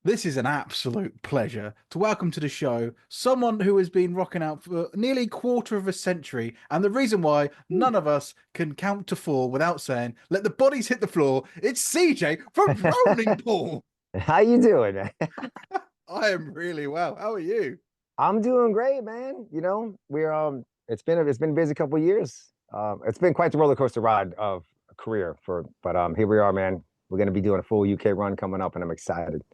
This is an absolute pleasure to welcome to the show someone who has been rocking out for nearly a quarter of a century. And the reason why none of us can count to four without saying, let the bodies hit the floor, it's CJ from Rolling Pool. How you doing, man? I am really well. How are you? I'm doing great, man. We're it's been a busy couple of years. It's been quite the roller coaster ride of a career but here we are, man. We're gonna be doing a full UK run coming up, and I'm excited.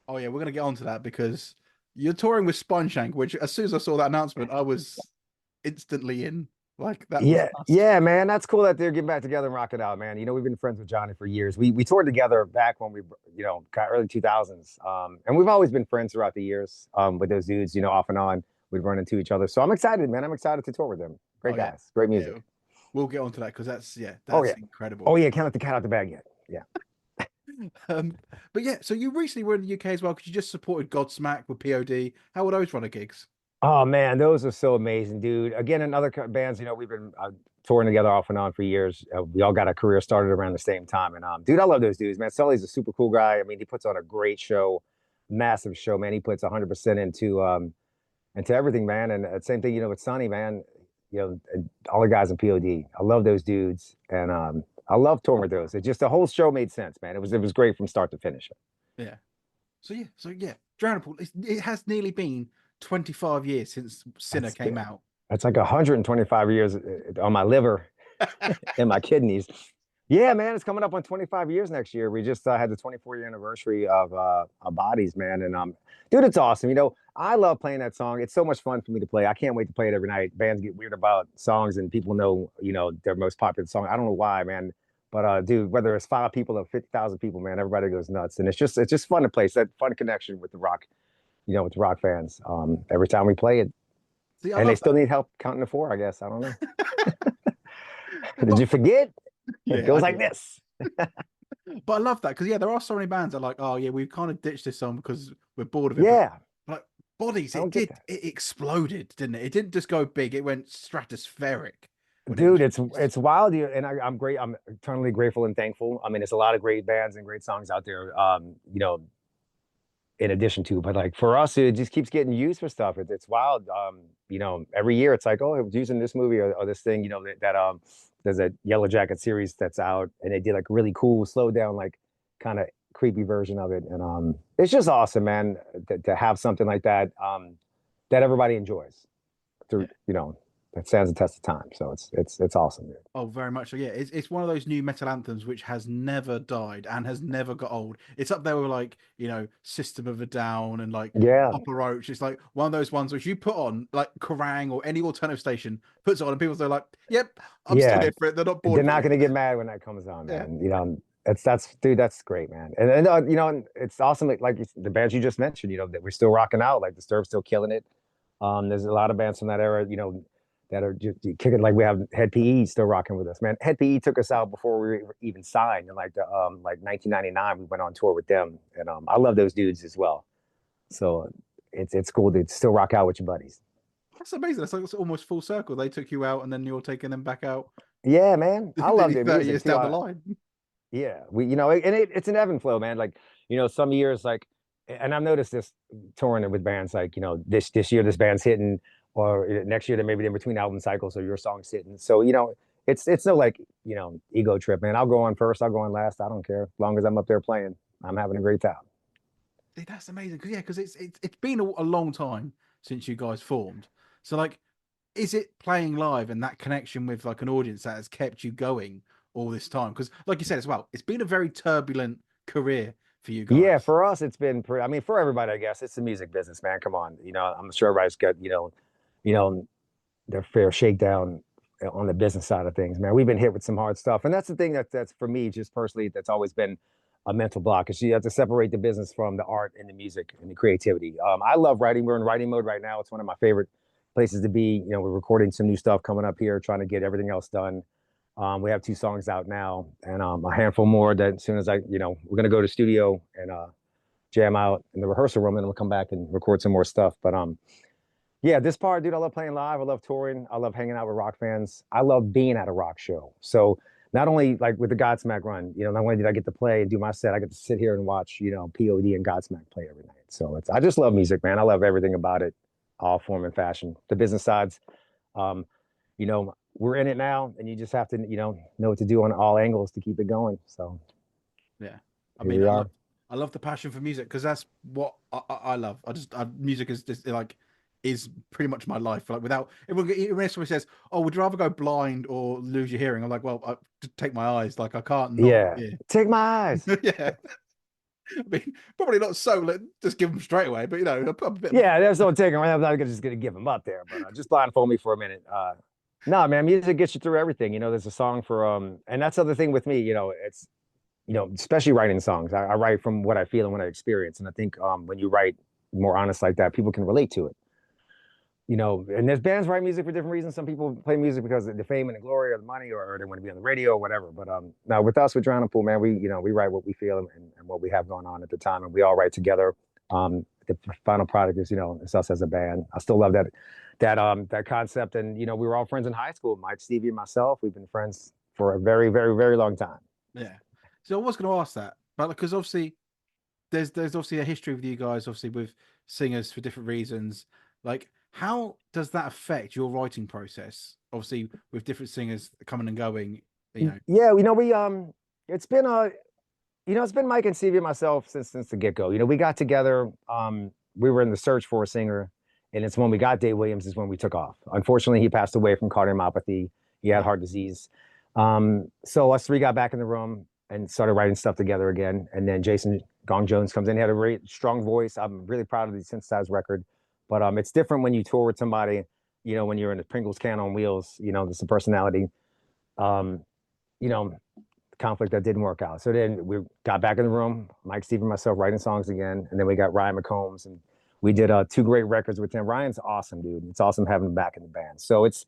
Oh, yeah, we're going to get on to that because you're touring with Spineshank, which as soon as I saw that announcement, I was instantly in. Like, that was Yeah, us. yeah, man. That's cool that they're getting back together and rocking out, man. We've been friends with Johnny for years. We toured together back when kind of early 2000s. And we've always been friends throughout the years, with those dudes, off and on. We'd run into each other. So I'm excited, man. I'm excited to tour with them. Oh, Great yeah. guys, great Yeah. music. We'll get on to that because that's, yeah, Oh that's yeah. Oh incredible. yeah, can't let the cat out the bag yet. Yeah. Um, but yeah, so you recently were in the UK as well because you just supported Godsmack with POD. How were those runner gigs? Oh man, those are so amazing, dude. Again, in other bands, we've been touring together off and on for years. We all got a career started around the same time, and dude, I love those dudes, man. Sully's a super cool guy. I mean, he puts on a great show, massive show, man. He puts 100% into everything, man. And same thing, with Sonny, man. And all the guys in POD. I love those dudes, and I love touring with those. It just the whole show made sense, man. It was great from start to finish. Yeah. So yeah, Drowned Pool. It has nearly been 25 years since Sinner That's came out. that's like 125 years on my liver and my kidneys. Yeah, man, it's coming up on 25 years next year. We just had the 24-year anniversary of our bodies, man. And dude, it's awesome. I love playing that song. It's so much fun for me to play. I can't wait to play it every night. Bands get weird about songs and people know, their most popular song. I don't know why, man. But dude, whether it's 5 people or 50,000 people, man, everybody goes nuts. And it's just fun to play. It's that fun connection with the rock, with the rock fans. Every time we play it. See, I And they love still that. need help counting to four, I guess. I don't know. Did But you forget? It yeah, I goes like did. this. But I love that because yeah, there are so many bands that are like, oh yeah, we've kind of ditched this song because we're bored of it. But Yeah, like Bodies, I it don't get did, that. it exploded, didn't it? It didn't just go big; it went stratospheric when it Dude, was it's released. it's wild, and I'm great. I'm eternally grateful and thankful. I mean, there's a lot of great bands and great songs out there. In addition to, but like for us, it just keeps getting used for stuff. It's wild. Every year it's like, oh, it was using this movie or this thing. That there's a Yellow Jacket series that's out, and they did like really cool, slow down, like kind of creepy version of it, and it's just awesome, man, to have something like that that everybody enjoys through, that stands the test of time. So it's awesome, dude. Oh, very much so. Yeah, it's one of those new metal anthems which has never died and has never got old. It's up there with like, System of a Down and like Yeah, Papa Roach. It's like one of those ones which you put on like Kerrang or any alternative station puts it on and people are like, "Yep, I'm still yeah. here for it." They're not bored They're of not it. gonna get mad when that comes on, Yeah. man. That's dude, that's great, man. And it's awesome. Like the bands you just mentioned, that we're still rocking out. Like Disturbed still killing it. There's a lot of bands from that era, that are just kicking. Like we have Head PE still rocking with us, man. Head PE took us out before we were even signed in like 1999. We went on tour with them, and I love those dudes as well. So it's cool to still rock out with your buddies. That's amazing. That's like it's almost full circle. They took you out and then you're taking them back out Yeah, man. I love nearly their 30 music years too. down the line. Yeah, it's an ebb and flow, man. Like, some years like, and I've noticed this touring with bands like, this year this band's hitting, or next year they maybe in between album cycles, so your song's hitting. So, it's no like, ego trip, man. I'll go on first, I'll go on last. I don't care. As long as I'm up there playing, I'm having a great time. See, that's amazing. Because yeah, because it's been a long time since you guys formed. So like, is it playing live and that connection with like an audience that has kept you going all this time? Because like you said as well, it's been a very turbulent career for you Yeah, guys. for us, it's been pretty, I mean, for everybody, I guess it's the music business, man. Come on. I'm sure everybody's got, you know, their fair shakedown on the business side of things, man. We've been hit with some hard stuff, and that's the thing that's for me, just personally, that's always been a mental block. Is you have to separate the business from the art and the music and the creativity. I love writing. We're in writing mode right now. It's one of my favorite places to be. We're recording some new stuff coming up here, trying to get everything else done. We have 2 songs out now, and a handful more that as soon as we're gonna go to studio and jam out in the rehearsal room, and we'll come back and record some more stuff. But yeah, this part, dude, I love playing live. I love touring. I love hanging out with rock fans. I love being at a rock show. So not only like with the Godsmack run, not only did I get to play and do my set, I get to sit here and watch, POD and Godsmack play every night. So I just love music, man. I love everything about it, all form and fashion. The business sides, um, we're in it now, and you just have to, know what to do on all angles to keep it going. So Yeah, I here mean, we are. I love the passion for music because that's what I love. Music is just like is pretty much my life. Like without, when somebody says, "Oh, would you rather go blind or lose your hearing?" I'm like, well, just take my eyes. Like I can't not Yeah. hear. Take my eyes. Yeah, I mean, probably not so. Just give them straight away, but a bit. Yeah, there's no taking. I'm not just gonna give them up there, but just blindfold me for a minute. No, man, music gets you through everything. There's a song for and that's the other thing with me. It's especially writing songs. I write from what I feel and what I experience, and I think when you write more honest like that, people can relate to it. And there's bands write music for different reasons. Some people play music because of the fame and the glory or the money, or they want to be on the radio or whatever. But now with us, with Drowning Pool, man, we write what we feel and what we have going on at the time, and we all write together. The final product is, it's us as a band. I still love that concept. And, we were all friends in high school. Mike, Stevie, and myself, we've been friends for a very, very, very long time. Yeah. So I was going to ask that, but because obviously there's obviously a history with you guys, obviously with singers for different reasons. Like, how does that affect your writing process? Obviously, with different singers coming and going, Yeah, it's been it's been Mike and Stevie and myself since the get-go. We got together, we were in the search for a singer, and it's when we got Dave Williams is when we took off. Unfortunately, he passed away from cardiomyopathy. He had heart disease. So us three got back in the room and started writing stuff together again. And then Jason Gong Jones comes in. He had a very strong voice. I'm really proud of the synthesized record. But it's different when you tour with somebody, when you're in a Pringles can on wheels, there's a personality, you know, conflict that didn't work out. So then we got back in the room, Mike, Steve, and myself writing songs again. And then we got Ryan McCombs, and we did 2 great records with him. Ryan's awesome, dude. It's awesome having him back in the band. So it's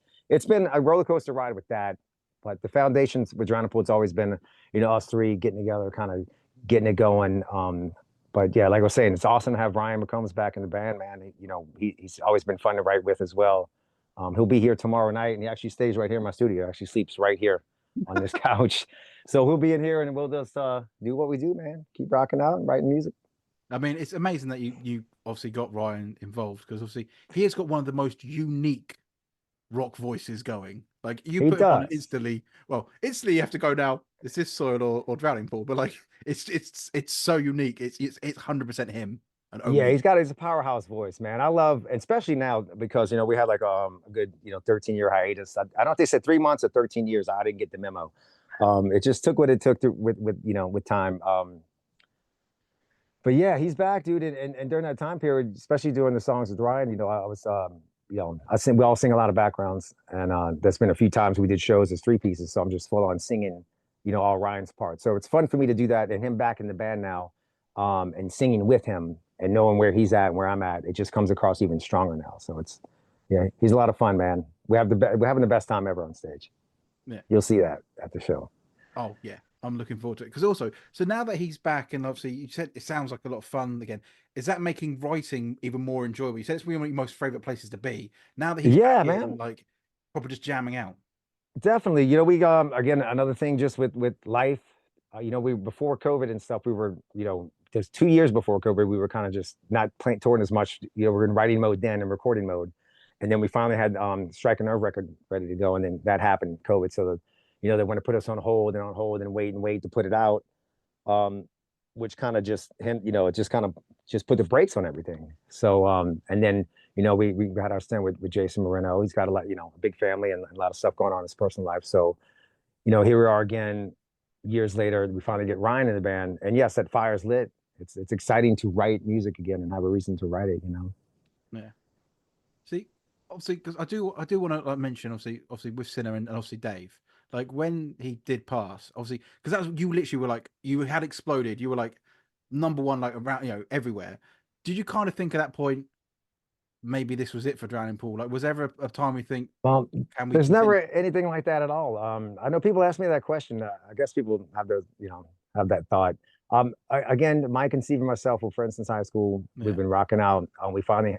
been a roller coaster ride with that. But the foundations with Drowning Pool, it's always been, us three getting together, kind of getting it going. But yeah, like I was saying, it's awesome to have Ryan McCombs back in the band, man. He's always been fun to write with as well. He'll be here tomorrow night, and he actually stays right here in my studio. He actually sleeps right here on this couch. So he'll be in here, and we'll just do what we do, man. Keep rocking out and writing music. I mean, it's amazing that you obviously got Ryan involved because obviously he has got one of the most unique rock voices going. Like you He put him on does. instantly. Well, instantly you have to go now. Is this Soil or Drowning Pool? But like it's so unique. It's 100% him and Yeah, only. he's a powerhouse voice, man. I love, especially now because we had like a good 13-year hiatus. I don't know if they said 3 months or 13 years. I didn't get the memo. It just took what it took with time. But yeah, he's back, dude. And during that time period, especially doing the songs with Ryan, I was we all sing a lot of backgrounds, and there's been a few times we did shows as 3 pieces, so I'm just full on singing, all Ryan's parts. So it's fun for me to do that, and him back in the band now, and singing with him and knowing where he's at and where I'm at, it just comes across even stronger now. So he's a lot of fun, man. We're having the best time ever on stage. Yeah. You'll see that at the show. Oh yeah, I'm looking forward to it because also, so now that he's back and obviously you said it sounds like a lot of fun again. Is that making writing even more enjoyable? You said it's one of your most favorite places to be. Now that he's back Yeah, in, man. like probably just jamming out. Definitely. We again, another thing just with life, we before COVID and stuff, we were, just 2 years before COVID, we were kind of just not playing touring as much. We were in writing mode then and recording mode. And then we finally had Strike a Nerve record ready to go, and then that happened, COVID. So they want to put us on hold and wait to put it out. Which kind of just it just kind of just put the brakes on everything. So and then we had our stint with Jason Moreno. He's got a lot, a big family and a lot of stuff going on in his personal life. So here we are again years later. We finally get Ryan in the band, and yes, that fire's lit. It's exciting to write music again and have a reason to write it. Yeah. See, obviously, because I do want to like mention obviously with Sinner and obviously Dave. Like when he did pass, obviously, because that was you literally were like you had exploded. You were like number one, like around everywhere. Did you kind of think at that point maybe this was it for Drowning Pool? Like, was ever a time we think Well, can we there's continue? never anything like that at all. I know people ask me that question. I guess people have those, have that thought. Again, Mike and Steve and myself were friends since high school. We've Yeah, been rocking out. We finally,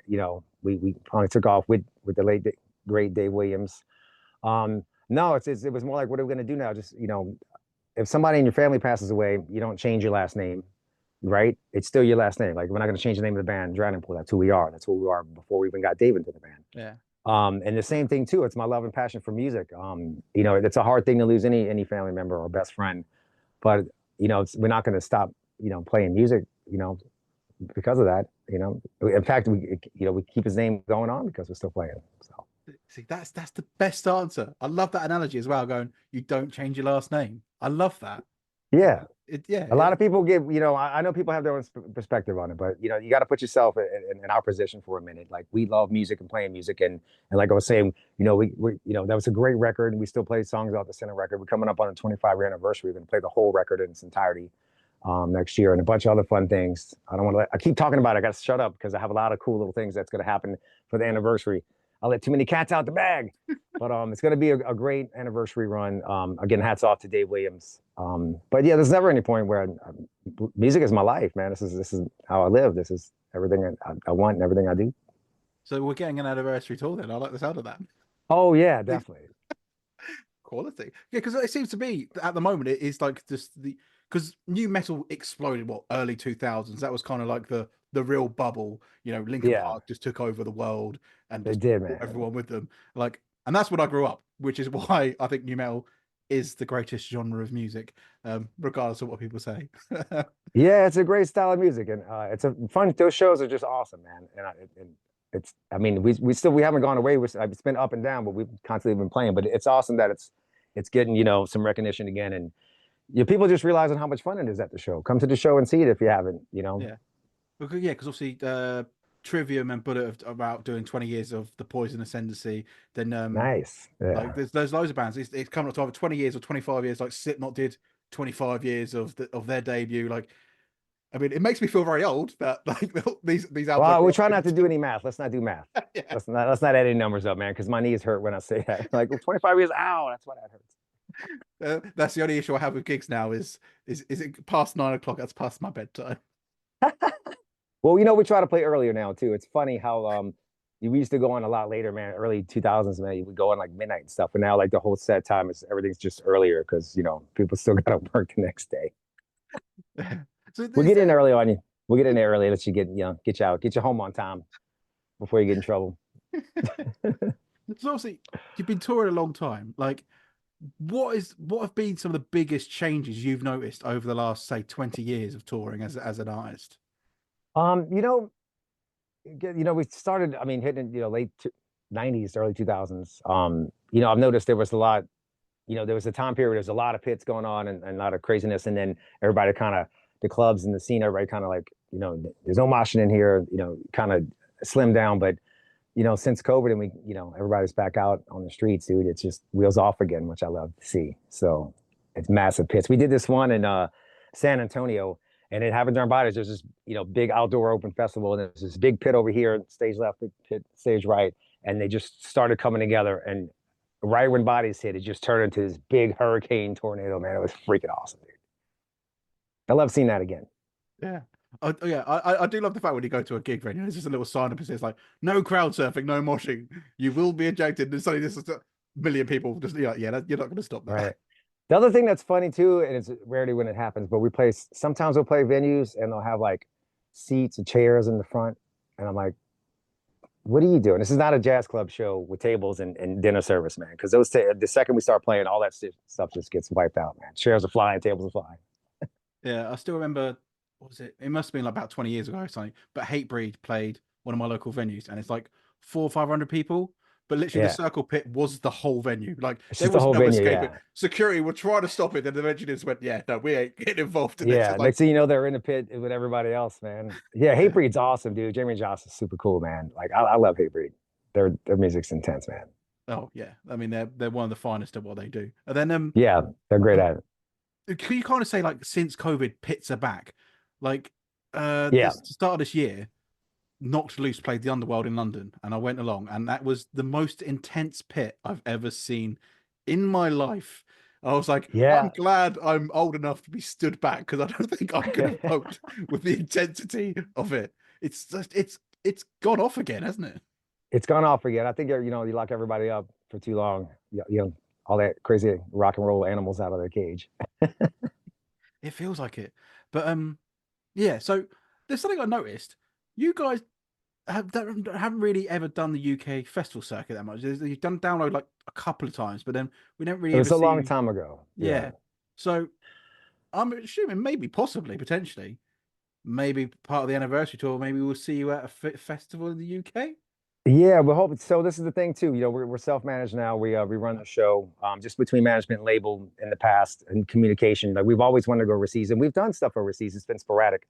we finally took off with the late great Dave Williams. No, it was more like, what are we going to do now? Just, if somebody in your family passes away, you don't change your last name, right? It's still your last name. Like, we're not going to change the name of the band, Drowning Pool. That's who we are. That's who we are before we even got Dave into the band. Yeah. And the same thing too. It's my love and passion for music. It's a hard thing to lose any family member or best friend, but we're not going to stop, playing music, because of that. In fact, we keep his name going on because we're still playing. So. See, that's the best answer. I love that analogy as well. Going, you don't change your last name. I love that. Yeah. Yeah. A lot of people give, I know people have their own perspective on it, but you got to put yourself in our position for a minute. Like, we love music and playing music, and like I was saying, we that was a great record, and we still play songs off the center record. We're coming up on a 25-year anniversary. We're going to play the whole record in its entirety next year, and a bunch of other fun things. I keep talking about it. I got to shut up because I have a lot of cool little things that's going to happen for the anniversary. I'll let too many cats out the bag, but it's going to be a great anniversary run. Again, hats off to Dave Williams. But yeah, there's never any point where music is my life, man. This is how I live. This is everything I want and everything I do. So we're getting an anniversary tour then. I like the sound of that. Oh yeah, definitely. Quality. Yeah, because it seems to be at the moment it is like just because new metal exploded early 2000s. That was kind of like the real bubble. Linkin Park just took over the world and they just did, man. Everyone with them. And that's when I grew up, which is why I think new metal is the greatest genre of music, regardless of what people say. Yeah, it's a great style of music, and it's a fun. Those shows are just awesome, man. And it's, I mean, we haven't gone away. It's been up and down, but we've constantly been playing. But it's awesome that it's getting some recognition again, and people just realizing how much fun it is at the show. Come to the show and see it if you haven't. Yeah, because obviously Trivium and Bullet about doing 20 years of the Poison Ascendancy. Then nice. Yeah. Like there's loads of bands. It's coming up to either 20 years or 25 years. Like Slipknot did 25 years of their debut. Like, I mean, it makes me feel very old that like these albums. Well, we try not to do any math. Let's not do math. Yeah. Let's not add any numbers up, man, because my knees hurt when I say that. Like, 25 years, ow, that's why that hurts. That's the only issue I have with gigs now is it past 9 o'clock? That's past my bedtime. Well, we try to play earlier now too. It's funny how we used to go on a lot later, man. Early 2000s, man. We go on like midnight and stuff, but now like the whole set time everything's just earlier because people still got to work the next day. So we'll get in early on you. We'll get in there early. Let you get you home on time before you get in trouble. So obviously you've been touring a long time. Like, what have been some of the biggest changes you've noticed over the last, say, 20 years of touring as an artist? We started, I mean, hitting late 90s, early 2000s. I've noticed there was a lot, there was a time period, there's a lot of pits going on and a lot of craziness, and then everybody kind of, the clubs and the scene, everybody kind of like, there's no moshing in here, kind of slimmed down. But since COVID and we, everybody's back out on the streets, dude, it's just wheels off again, which I love to see. So it's massive pits. We did this one in San Antonio, and it happened during Bodies. There's this, big outdoor open festival, and there's this big pit over here, stage left, big pit, stage right, and they just started coming together. And right when Bodies hit, it just turned into this big hurricane tornado, man. It was freaking awesome, dude. I love seeing that again. Yeah. I do love the fact when you go to a gig venue, there's just a little sign up and says like, no crowd surfing, no moshing, you will be ejected. And suddenly there's a million people just you're not going to stop that. Right. The other thing that's funny too, and it's rarely when it happens, but sometimes we'll play venues and they'll have like seats and chairs in the front. And I'm like, what are you doing? This is not a jazz club show with tables and dinner service, man. Because the second we start playing, all that stuff just gets wiped out, man. Chairs are flying, tables are flying. Yeah, I still remember, what was it? It must have been like about 20 years ago or something. But Hatebreed played one of my local venues, and it's like 400 or 500 people. But literally, the circle pit was the whole venue. Like, there was no escaping. Security would try to stop it, and eventually just went, "Yeah, no, we ain't getting involved in this." Yeah, next thing you know, they're in the pit with everybody else, man. Yeah, Hatebreed's awesome, dude. Jamie and Josh is super cool, man. Like, I love Hatebreed. Their music's intense, man. Oh yeah, I mean they're one of the finest at what they do. And then yeah, they're great at it. Can you kind of say like since COVID, pits are back? Like the start of this year, Knocked Loose played the Underworld in London, and I went along, and that was the most intense pit I've ever seen in my life. I was like, I'm glad I'm old enough to be stood back because I don't think I could have coped with the intensity of it. It's just it's gone off again, hasn't it? It's gone off again. I think you lock everybody up for too long. all that crazy rock and roll animals out of their cage. It feels like it. But yeah. So there's something I noticed. You guys haven't really ever done the UK festival circuit that much. You've done download like a couple of times, but then we don't really It ever was a see long you. time ago. Yeah. Yeah. So I'm assuming maybe, possibly, potentially, maybe part of the anniversary tour, maybe we'll see you at a festival in the UK. Yeah, we're hoping. So this is the thing too. You know, we're self-managed now. We run the show just between management and label in the past and communication. Like we've always wanted to go overseas, and we've done stuff overseas. It's been sporadic,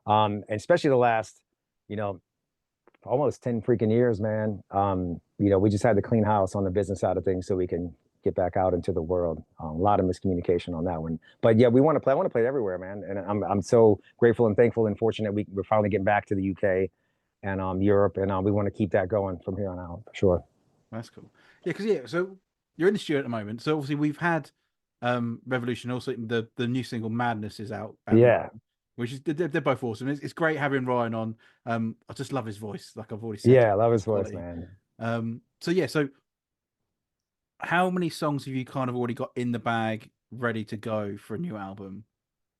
and especially the last, you know, almost 10 freaking years, man. You know, we just had to clean house on the business side of things so we can get back out into the world. A lot of miscommunication on that one, but yeah, we want to play. I want to play everywhere, man. And I'm so grateful and thankful and fortunate we're finally getting back to the UK and Europe, and we want to keep that going from here on out for sure. That's cool. Yeah, because yeah, so you're in the studio at the moment. So obviously we've had Revolution. Also, the new single Madness is out. Yeah, Which is they're both awesome. It's great having Ryan on. I just love his voice, like I've already said. yeah, I love his voice, Quality. man. So yeah, so how many songs have you kind of already got in the bag, ready to go for a new album?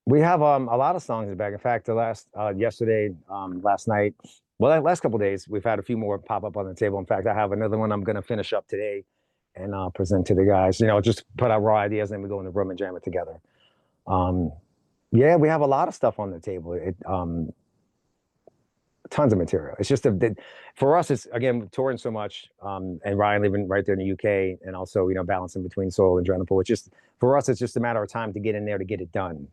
We have a lot of songs in the bag. In fact, the last yesterday, last night, well, the last couple of days, we've had a few more pop up on the table. In fact, I have another one I'm going to finish up today and present to the guys. You know, just put out raw ideas, and then we go in the room and jam it together. Um, yeah, we have a lot of stuff on the table. Tons of material. It's just for us, it's again touring so much, and Ryan living right there in the UK, and also balancing between Soul and Adrenal. It's just for us, it's just a matter of time to get in there to get it done,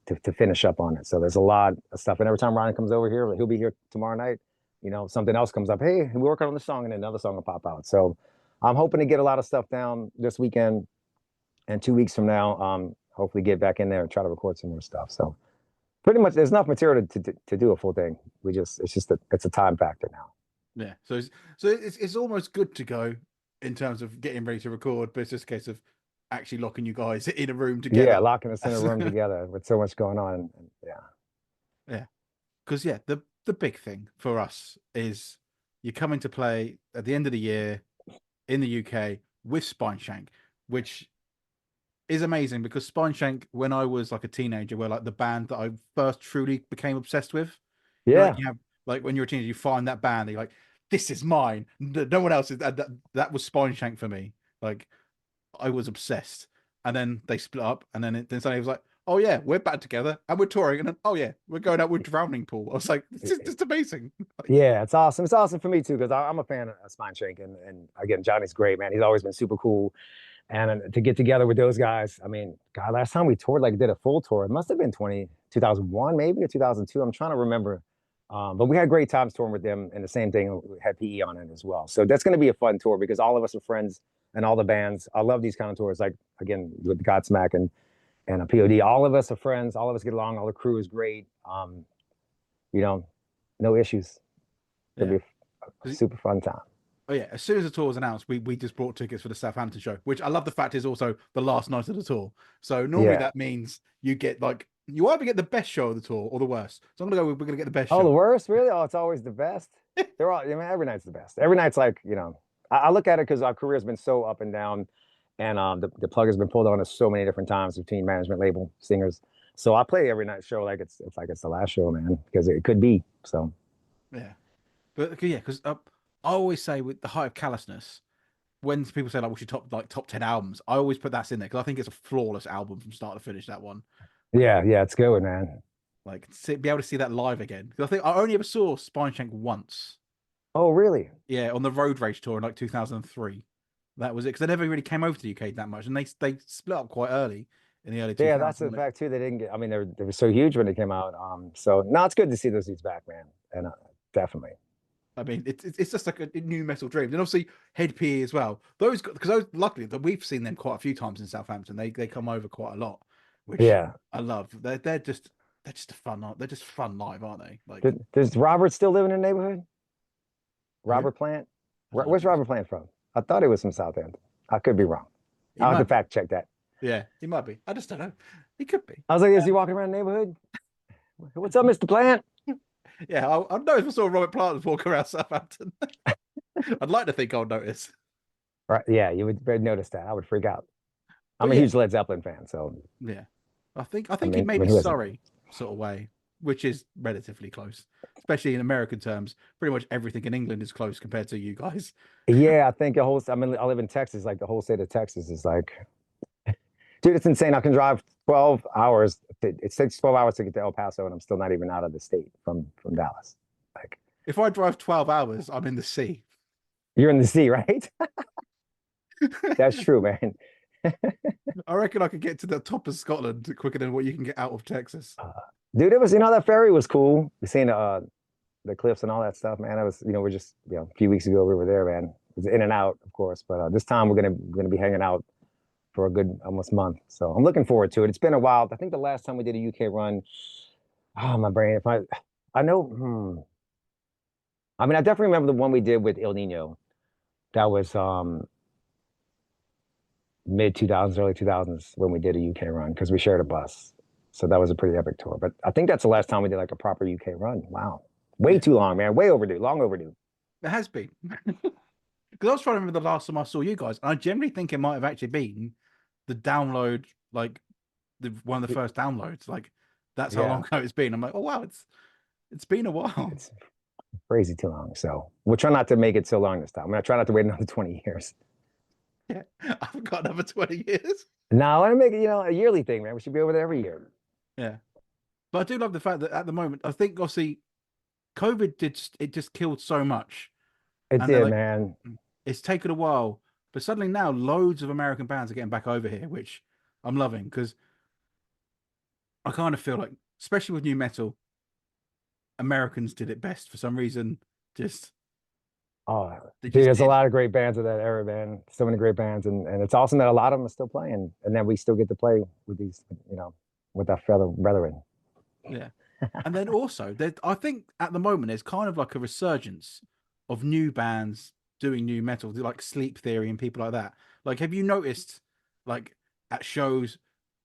to finish up on it. So there's a lot of stuff, and every time Ryan comes over here, he'll be here tomorrow night. Something else comes up. Hey, we're working on this song, and another song will pop out. So I'm hoping to get a lot of stuff down this weekend, and 2 weeks from now, hopefully get back in there and try to record some more stuff. So pretty much there's enough material to do a full thing. It's a time factor now. Yeah. So it's almost good to go in terms of getting ready to record, but it's just a case of actually locking you guys in a room together. Yeah, locking us in a room together with so much going on. Yeah. Yeah. Because yeah, the big thing for us is you're coming to play at the end of the year in the UK with Spineshank, which is amazing because Spineshank, when I was like a teenager, were like the band that I first truly became obsessed with. Yeah. Like you have, like when you're a teenager, you find that band, you're like, this is mine. No one else is. That was Spineshank for me. Like I was obsessed, and then they split up, and then suddenly it was like, oh yeah, we're back together and we're touring, and then oh yeah, we're going out with Drowning Pool. I was like, this is just amazing. Yeah, it's awesome. It's awesome for me too because I'm a fan of Spineshank, and again, Johnny's great, man. He's always been super cool. And to get together with those guys, I mean, God, last time we toured, like did a full tour, it must have been 2001 maybe or 2002. I'm trying to remember. But we had great times touring with them, and the same thing, we had PE on it as well. So that's going to be a fun tour because all of us are friends and all the bands. I love these kind of tours, like again with Godsmack and a POD. All of us are friends. All of us get along. All the crew is great. No issues. It'll be a super fun time. Oh yeah, as soon as the tour was announced, we just bought tickets for the Southampton show, which I love. The fact is also the last night of the tour. So normally that means you get you either get the best show of the tour or the worst. So I'm gonna go. We're gonna get the best show. Oh, the worst, really? Oh, it's always the best. They're all. I mean, every night's the best. Every night's like I look at it because our career has been so up and down, and the plug has been pulled on us so many different times between management, label, singers. So I play every night show like it's the last show, man, because it could be. So yeah, but yeah, because I always say with the height of callousness, when people say like we should top 10 albums, I always put that in there because I think it's a flawless album from start to finish. That one. Yeah, it's good, man. Like be able to see that live again. Because I think I only ever saw Spineshank once. Oh, really? Yeah, on the Road Rage tour in like 2003. That was it. Because they never really came over to the UK that much, and they split up quite early in the early 2000s. Yeah, that's the fact too. They didn't get. I mean, they were so huge when they came out. So no, it's good to see those dudes back, man, and definitely. I mean, it's just like a new metal dream. And obviously Head PE as well. Those because luckily that we've seen them quite a few times in Southampton. They come over quite a lot, which I love. They're just a fun. They're just fun live, aren't they? Like, does Robert still live in the neighborhood? Robert Plant? Where's Robert Plant from? I thought he was from Southampton. I could be wrong. I'll have to fact check that. Yeah, he might be. I just don't know. He could be. I was like, is he walking around the neighborhood? What's up, Mr. Plant? Yeah, I'd know if I saw Robert Plant walk around Southampton. I'd like to think I'll notice. Right? Yeah, you would notice that. I would freak out. But I'm a yeah, huge Led Zeppelin fan, so yeah. I think it I may mean, be who isn't? Surrey sort of way, which is relatively close, especially in American terms. Pretty much everything in England is close compared to you guys. Yeah, I think the whole. I mean, I live in Texas. Like the whole state of Texas is like, dude, it's insane. I can drive 12 hours. It takes 12 hours to get to El Paso, and I'm still not even out of the state from Dallas. Like If I drive 12 hours, I'm in the sea. you're in the sea, right? That's true, man. I reckon I could get to the top of Scotland quicker than what you can get out of Texas. Uh, Dude, it was that ferry was cool. We seen the cliffs and all that stuff, man. It was we're just a few weeks ago we were there, man. It was in and out, of course, but this time we're gonna be hanging out for a good almost month. So I'm looking forward to it. It's been a while. I think the last time we did a UK run, oh my brain, if I know, I mean I definitely remember the one we did with El Nino. That was mid 2000s, early 2000s when we did a UK run because we shared a bus. So that was a pretty epic tour. But I think that's the last time we did like a proper UK run. Wow. Way Yeah, too long, man. Way overdue. Long overdue. it has been. Because I was trying to remember the last time I saw you guys, and I generally think it might have actually been the download, like one of the first downloads. Like that's how Yeah. long ago it's been. I'm like, oh wow, it's been a while. It's crazy too long. So we'll try not to make it so long this time. I'm gonna try not to wait another 20 years. Yeah, I've got another 20 years. No, I want to make it, a yearly thing, man. We should be over there every year. Yeah, but I do love the fact that at the moment, I think obviously COVID just killed so much, It and they're did, like, man. it's taken a while, but suddenly now loads of American bands are getting back over here, which I'm loving because I kind of feel like, especially with new metal, Americans did it best for some reason. Just Oh, they dude, just there's a did. lot of great bands of that era, man. So many great bands, and it's awesome that a lot of them are still playing, and then we still get to play with these, with our fellow brethren. Yeah. And then also, I think at the moment there's kind of like a resurgence of new bands doing new metal, like Sleep Theory and people like that. Like, have you noticed, like at shows,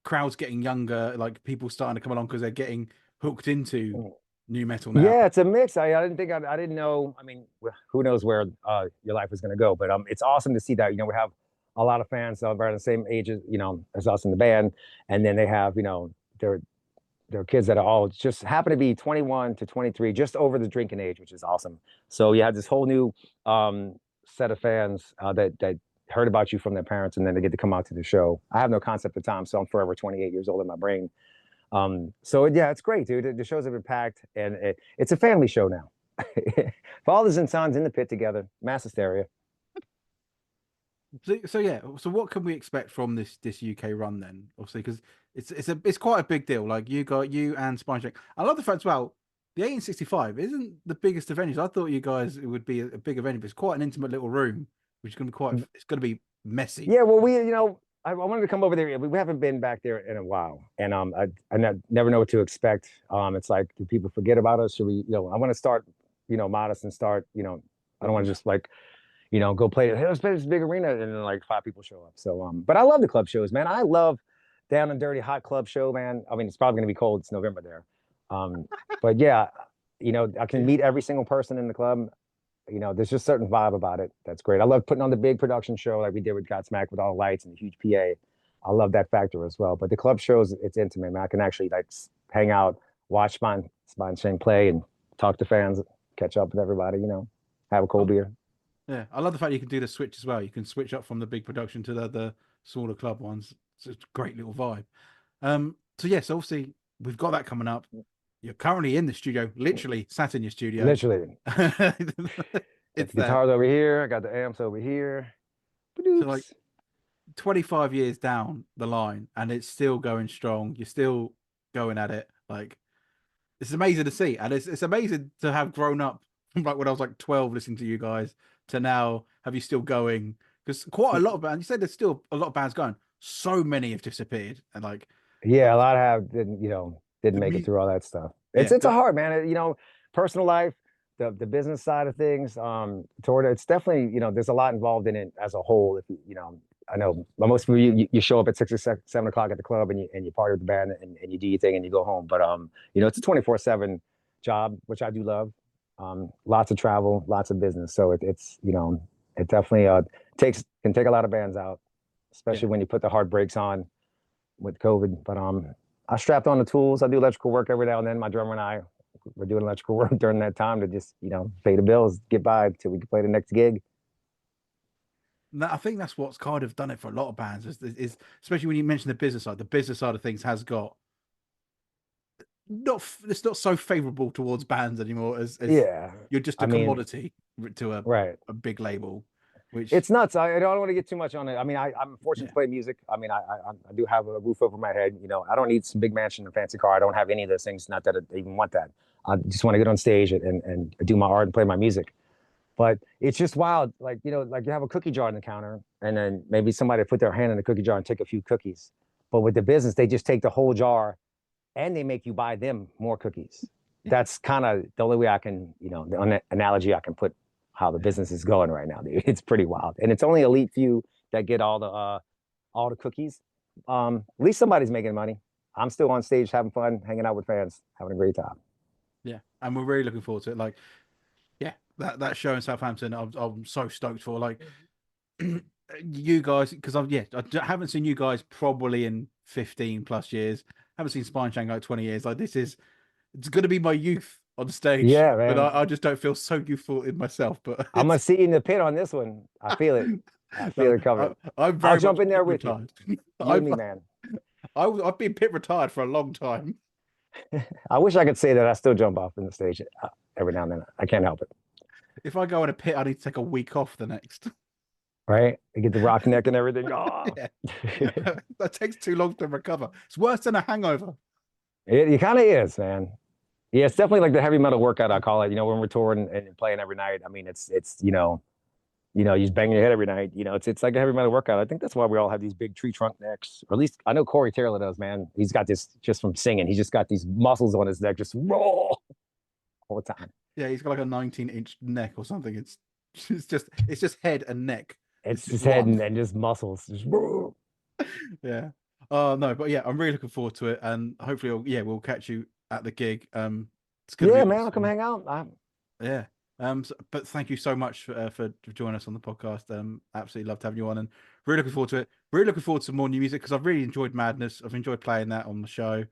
crowds getting younger, like people starting to come along because they're getting hooked into new metal now? Yeah, it's a mix. I didn't think I didn't know. I mean, who knows where your life is going to go? But it's awesome to see that. We have a lot of fans around the same age as us in the band, and then they have their kids that are all just happen to be 21 to 23, just over the drinking age, which is awesome. So you have this whole new set of fans that heard about you from their parents, and then they get to come out to the show. I have no concept of time, so I'm forever 28 years old in my brain. So yeah, it's great, dude. The shows have been packed, and it's a family show now. Fathers and sons in the pit together, mass hysteria. So yeah, so what can we expect from this UK run then? Obviously, because it's quite a big deal. Like you and Spineshank. I love the fact as well. The 1865 isn't the biggest of venues. I thought you guys it would be a big venue, but it's quite an intimate little room, which is going to be quite. It's going to be messy. Yeah, well, I wanted to come over there. We haven't been back there in a while, and I never know what to expect. It's like, do people forget about us? Should we, I want to start, modest and start, I don't want to just like, go play. Hey, let's play this big arena, and then like 5 people show up. So, but I love the club shows, man. I love down and dirty hot club show, man. I mean, it's probably gonna be cold. It's November there, but yeah, I can meet every single person in the club. There's just certain vibe about it. That's great. I love putting on the big production show like we did with Godsmack with all the lights and the huge PA. I love that factor as well. But the club shows, it's intimate, man. I can actually like hang out, watch Spineshank play, and talk to fans, catch up with everybody. Have a cold beer. Yeah, I love the fact you can do the switch as well. You can switch up from the big production to the smaller club ones. It's a great little vibe. So yes, obviously we've got that coming up. You're currently in the studio, literally sat in your studio. Literally. It's the guitars over here. I got the amps over here. So like 25 years down the line, and it's still going strong. You're still going at it. Like it's amazing to see, and it's amazing to have grown up from like when I was like 12 listening to you guys to now have you still going, because quite a lot of bands, you said there's still a lot of bands going, so many have disappeared, and like yeah, a lot have didn't make it through all that stuff. It's a hard, man. Personal life, the business side of things, toward it's definitely, there's a lot involved in it as a whole. If I know most of you show up at 6 or 7 o'clock at the club and you party with the band and you do your thing and you go home. But it's a 24/7 job, which I do love. Lots of travel, lots of business. So it's it definitely can take a lot of bands out, especially Yeah. when you put the hard brakes on with COVID. But I strapped on the tools. I do electrical work every now and then. My drummer and I, we're doing electrical work during that time to just, you know, pay the bills, get by till we can play the next gig. No, I think that's what's kind of done it for a lot of bands is especially when you mention the business side. The business side of things has got it's not so favorable towards bands anymore as Yeah. you're just I a mean, commodity to right. a big label, which It's nuts. I don't want to get too much on it. I mean, I'm fortunate yeah. to play music. I mean, I do have a roof over my head. You know, I don't need some big mansion and fancy car. I don't have any of those things. Not that I even want that. I just want to get on stage and do my art and play my music. But it's just wild. Like, you know, like you have a cookie jar on the counter, and then maybe somebody put their hand in the cookie jar and take a few cookies. But with the business, they just take the whole jar and they make you buy them more cookies. Yeah. That's kind of the only way I can, you know, the analogy I can put how the business is going right now, dude. It's pretty wild. And it's only elite few that get all the cookies. At least somebody's making money. I'm still on stage having fun, hanging out with fans, having a great time. Yeah, and we're really looking forward to it. Like, yeah, that show in Southampton, I'm so stoked for. Like, you guys, because I haven't seen you guys probably in 15 plus years. Haven't seen Spineshank like 20 years. Like, it's going to be my youth on stage, Yeah, but man. I just don't feel so youthful in myself. But I'm gonna see you in the pit on this one. I feel it. I feel it coming. I'm I'll very jump much in there pit with you. retired. You and me, man. I've been pit retired for a long time. I wish I could say that I still jump off in the stage every now and then. I can't help it. If I go in a pit, I need to take a week off the next. Right? You get the rock neck and everything. Oh. Yeah. That takes too long to recover. It's worse than a hangover. It kind of is, man. Yeah, it's definitely like the heavy metal workout, I call it. You know, when we're touring and playing every night. I mean, it's you just bang your head every night. You know, it's like a heavy metal workout. I think that's why we all have these big tree trunk necks. Or at least I know Corey Taylor does, man. He's got this just from singing. He's just got these muscles on his neck just raw all the time. Yeah, he's got like a 19-inch neck or something. It's just head and neck. It's just his head one. and just muscles. Just Yeah. Oh no, but yeah, I'm really looking forward to it, and hopefully, we'll catch you at the gig. It's gonna be yeah, man. awesome. I'll come hang out. Yeah. But thank you so much for joining us on the podcast. Absolutely loved having you on, and really looking forward to it. Really looking forward to more new music because I've really enjoyed Madness. I've enjoyed playing that on the show.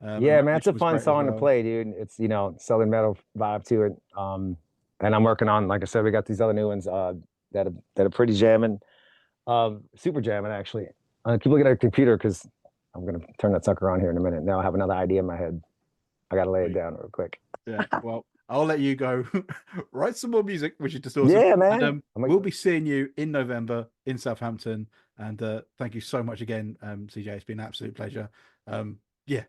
Yeah, And man, it's a Revolution was fun great as song to well. play, dude. It's Southern metal vibe to it. And I'm working on, like I said, we got these other new ones that are pretty jamming, super jamming actually. I keep looking at the computer because I'm gonna turn that sucker on here in a minute. Now I have another idea in my head. I gotta lay it down real quick. Yeah, well, I'll let you go write some more music, which is just awesome. Yeah, man. And, we'll be seeing you in November in Southampton. And thank you so much again, CJ. It's been an absolute pleasure. Yeah,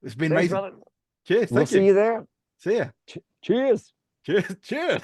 it's been Thanks, amazing. brother. Cheers. We'll see you there. See ya. Cheers. Cheers. Cheers.